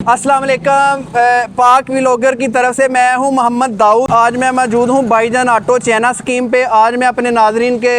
अस्सलाम वालेकुम। पाक व्लॉगर की तरफ से मैं हूं मोहम्मद दाऊद। आज मैं मौजूद हूं भाईजान ऑटो चैना स्कीम पे। आज मैं अपने नाजरीन के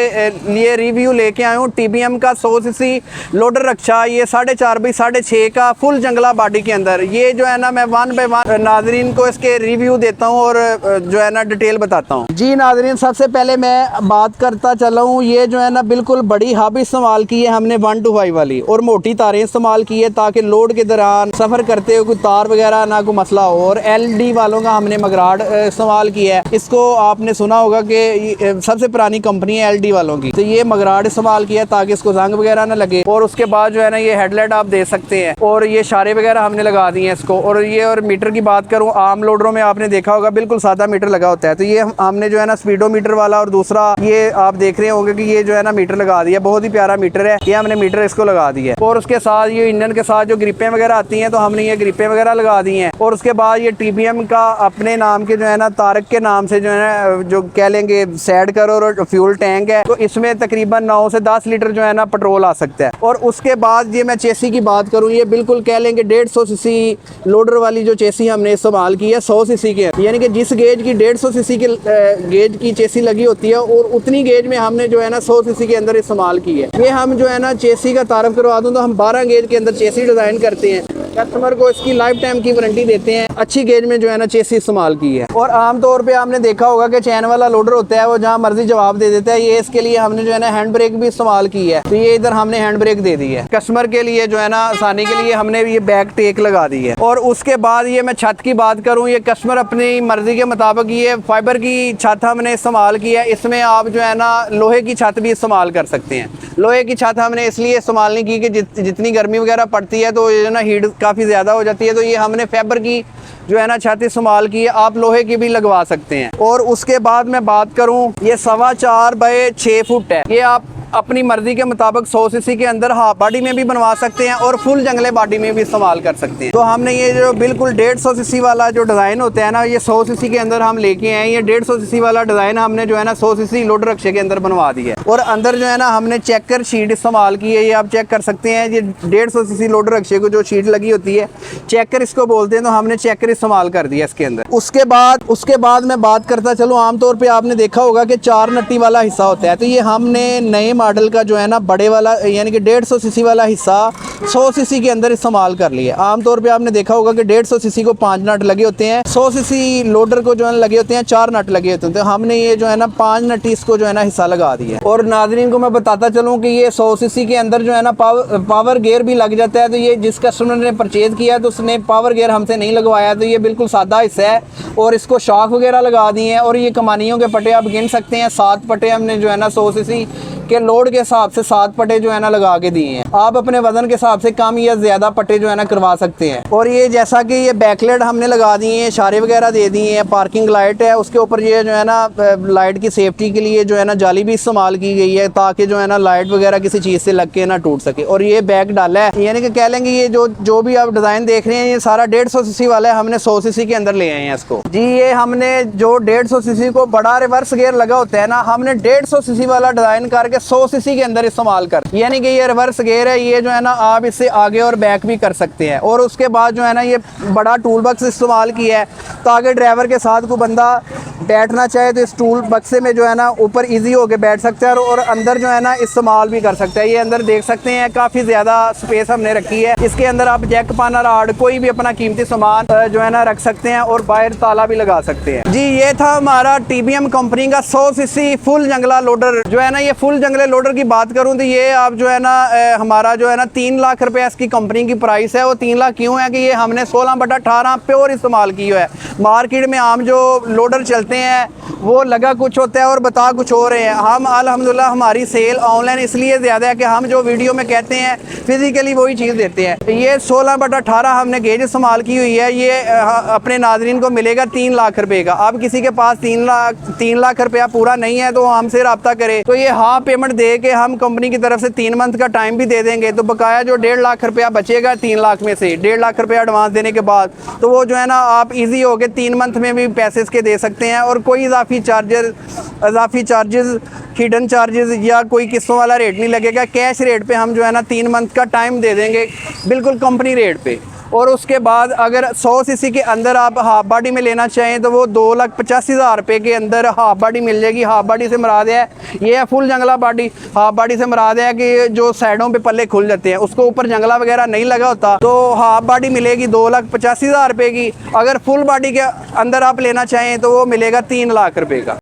लिए रिव्यू लेके आया हूं TBM का 100 सीसी लोडर रक्षा। ये 4.5 बाई 6.5 का फुल जंगला बॉडी के अंदर। ये जो है ना मैं 1 बाय 1 नाजरीन को इसके रिव्यू देता हूँ और जो है ना डिटेल बताता हूँ। जी नाजरीन, सबसे पहले मैं बात करता चला हूँ। ये जो है ना बिल्कुल बड़ी हब इस्तेमाल की है हमने 125 वाली, और मोटी तारें इस्तेमाल की है ताकि लोड के दौरान सफ़र करते हुए कोई तार वगैरह ना कोई मसला हो। और LD वालों का हमने मगराड इस्तेमाल किया है। इसको आपने सुना होगा कि सबसे पुरानी कंपनी है LD वालों की, तो ये मगराड इस्तेमाल किया है ताकि इसको जंग वगैरह ना लगे। और उसके बाद जो है ना ये हेडलाइट आप दे सकते हैं, और ये इशारे वगैरह हमने लगा दिए हैं इसको। और मीटर की बात करूँ, आम लोडरों में आपने देखा होगा बिल्कुल सादा मीटर लगा होता है, तो ये हमने जो है ना स्पीडोमीटर वाला, और दूसरा ये आप देख रहे होंगे कि ये जो है ना मीटर लगा दिया। बहुत ही प्यारा मीटर है ये, हमने मीटर इसको लगा दिया है। और उसके साथ ये इंजन के साथ जो ग्रिपें वगैरह आती हैं, तो हमने ये ग्रिपें वगैरह लगा दी हैं। और उसके बाद ये TBM का अपने नाम के जो है ना तारक के नाम से जो है ना जो कह लेंगे साइड करोर और फ्यूल टैंक है, तो इसमें तकरीबन 9 से 10 लीटर जो है ना पेट्रोल आ सकता है। और उसके बाद ये मैं चेसी की बात करूँ, ये बिल्कुल कह लेंगे 150 सीसी लोडर वाली जो चेसी हमने इस्तेमाल की है 100 सीसी के, यानी कि जिस गेज की 150 सीसी के गेज की चेसी लगी होती है, और उतनी गेज में हमने जो है ना 100 सीसी के अंदर इस्तेमाल की है। ये हम जो है ना चेसी का तारफ करवा दूँ तो हम 12 गेज के अंदर चेसी डिज़ाइन करते हैं। कस्टमर को इसकी लाइफ टाइम की वारंटी देते हैं। अच्छी गेज में जो है ना चेसी इस्तेमाल की है। और आमतौर पे आपने देखा होगा कि चैन वाला लोडर होता है वो जहाँ मर्जी जवाब दे देता है। ये इसके लिए हमने जो है ना हैंड ब्रेक भी इस्तेमाल की है, तो ये इधर हमने हैंड ब्रेक दे दी है। कस्टमर के लिए जो है ना आसानी के लिए हमने ये बैक टेक लगा दी है। और उसके बाद ये मैं छत की बात करूँ, ये कस्टमर अपनी मर्जी के मुताबिक ये फाइबर की छत हमने इस्तेमाल की है। इसमें आप जो है ना लोहे की छत भी इस्तेमाल कर सकते हैं। लोहे की छत हमने इसलिए इस्तेमाल नहीं की कि जितनी गर्मी वगैरह पड़ती है तो ये ना हीट काफ़ी ज़्यादा हो जाती है, तो ये हमने फाइबर की जो है ना छत इस्तेमाल की है। आप लोहे की भी लगवा सकते हैं। और उसके बाद मैं बात करूं, ये 4.25 बाय 6 फुट है। ये आप अपनी मर्जी के मुताबिक 100 सीसी के अंदर हाफ बॉडी में भी बनवा सकते हैं और फुल जंगले बॉडी में भी इस्तेमाल कर सकते हैं। तो हमने ये जो बिल्कुल 150 सीसी वाला जो डिज़ाइन होता है ना, ये 100 सीसी के अंदर हम लेके आए। ये 150 सीसी वाला डिज़ाइन हमने जो है ना 100 सीसी लोडर रक्षे के अंदर बनवा दिया है। और अंदर जो है ना हमने चेकर शीट इस्तेमाल की है, ये आप चेक कर सकते हैं। ये 150 सीसी लोडर रक्षे को जो शीट लगी होती है, चेकर इसको बोलते हैं, तो हमने चेकर इस्तेमाल कर दिया इसके अंदर। उसके बाद मैं बात करता चलूँ, आमतौर पर आपने देखा होगा कि 4 नट्टी वाला हिस्सा होता है, तो ये हमने नए मॉडल का जो है ना बड़े वाला यानी कि 150 सीसी वाला हिस्सा 100 सीसी के अंदर इस्तेमाल कर लिया। आमतौर पे आपने देखा होगा कि 150 सीसी को 5 नट लगे होते हैं, 100 सीसी लोडर को जो है लगे होते हैं 4 नट लगे होते हैं, तो हमने ये जो है ना 5 नट इसको जो है ना हिस्सा लगा दिया। और नाजरीन को मैं बताता चलूँ कि ये 100 सीसी के अंदर जो है ना पावर गेयर भी लग जाता है। तो ये जिस कस्टमर ने परचेज किया तो उसने पावर गेयर हमसे नहीं लगवाया, तो ये बिल्कुल सादा हिस्सा है। और इसको शॉक वगैरह लगा दिए हैं। और ये कमानियों के पट्टे आप गिन सकते हैं, 7 पट्टे हमने जो है ना 100 सीसी के लोड के हिसाब से 7 पट्टे जो है ना लगा के दिए हैं। आप अपने वजन के हिसाब से कम या ज़्यादा पट्टे जो है ना करवा सकते हैं। और ये जैसा कि ये बैकलाइट हमने लगा दिए हैं, इशारे वगैरह दे दिए हैं, पार्किंग लाइट है, उसके ऊपर ये जो है ना लाइट की सेफ्टी के लिए जो है ना जाली भी इस्तेमाल की गई है, ताकि जो है ना लाइट वगैरह किसी चीज़ से लग के ना टूट सके। और ये बैक डाला है, यानी कि कह लेंगे ये जो भी आप डिज़ाइन देख रहे हैं ये सारा 150 सीसी वाला है, हमने 100 सीसी के अंदर ले आए हैं इसको। जी ये हमने जो 150 सीसी को बड़ा रिवर्स गेयर लगा होता है ना, हमने 150 सीसी वाला डिज़ाइन करके 100 सीसी के अंदर इस्तेमाल कर, यानी कि ये रिवर्स गेयर है। ये जो है ना आप इससे आगे और बैक भी कर सकते हैं। और उसके बाद जो है ना ये बड़ा टूल बक्स इस्तेमाल किया है, ताकि ड्राइवर के साथ कोई बंदा बैठना चाहे तो इस टूल बक्से में जो है ना ऊपर इजी होके बैठ सकता है, और अंदर जो है ना इस्तेमाल भी कर सकता है। ये अंदर देख सकते हैं काफ़ी ज़्यादा स्पेस हमने रखी है। इसके अंदर आप जैक पाना राड कोई भी अपना कीमती सामान जो है ना रख सकते हैं, और बाहर ताला भी लगा सकते हैं। जी ये था हमारा TBM कंपनी का 100 सीसी फुल जंगला लोडर। जो है ना ये फुल जंगले लोडर की बात करूँ तो ये आप जो है ना हमारा जो है ना 3 लाख रुपये इसकी कंपनी की प्राइस है। वो 3 लाख क्यों है कि ये हमने 16/18 प्योर इस्तेमाल की है। मार्केट में आम जो लोडर चलते हैं वो लगा कुछ होता है और बता कुछ हो रहे हैं। हम अल्हम्दुलिल्लाह हमारी सेल ऑनलाइन इसलिए ज़्यादा है कि हम जो वीडियो में कहते हैं फिजिकली वही चीज़ देते हैं। ये 16/18 हमने गेज इस्तेमाल की हुई है। ये अपने नाजरीन को मिलेगा 3 लाख रुपए का। अब किसी के पास 3 लाख रुपया पूरा नहीं है तो हमसे रब्ता करे, तो ये हाफ पेमेंट दे के हम कंपनी की तरफ से 3 मंथ का टाइम भी दे देंगे। तो बकाया जो 1.5 लाख रुपया बचेगा 3 लाख में से 1.5 लाख रुपया एडवांस देने के बाद, तो वो जो है ना आप ईजी हो के 3 मंथ में भी पैसे इसके दे सकते हैं। और कोई इजाफी चार्जेस हिडन चार्जेस या कोई किस्तों वाला रेट नहीं लगेगा। कैश रेट पे हम जो है ना 3 मंथ का टाइम दे देंगे, बिल्कुल कंपनी रेट पे। और उसके बाद अगर 100 सीसी के अंदर आप हाफ बॉडी में लेना चाहें तो वो 2,85,000 रुपये के अंदर हाफ बॉडी मिल जाएगी। हाफ बॉडी से मुराद है ये है फुल जंगला बॉडी। हाफ बॉडी से मुराद है कि जो साइडों पे पल्ले खुल जाते हैं, उसको ऊपर जंगला वगैरह नहीं लगा होता। तो हाफ बॉडी मिलेगी 2,85,000 रुपये की। अगर फुल बॉडी के अंदर आप लेना चाहें तो वो मिलेगा 3 लाख रुपये का।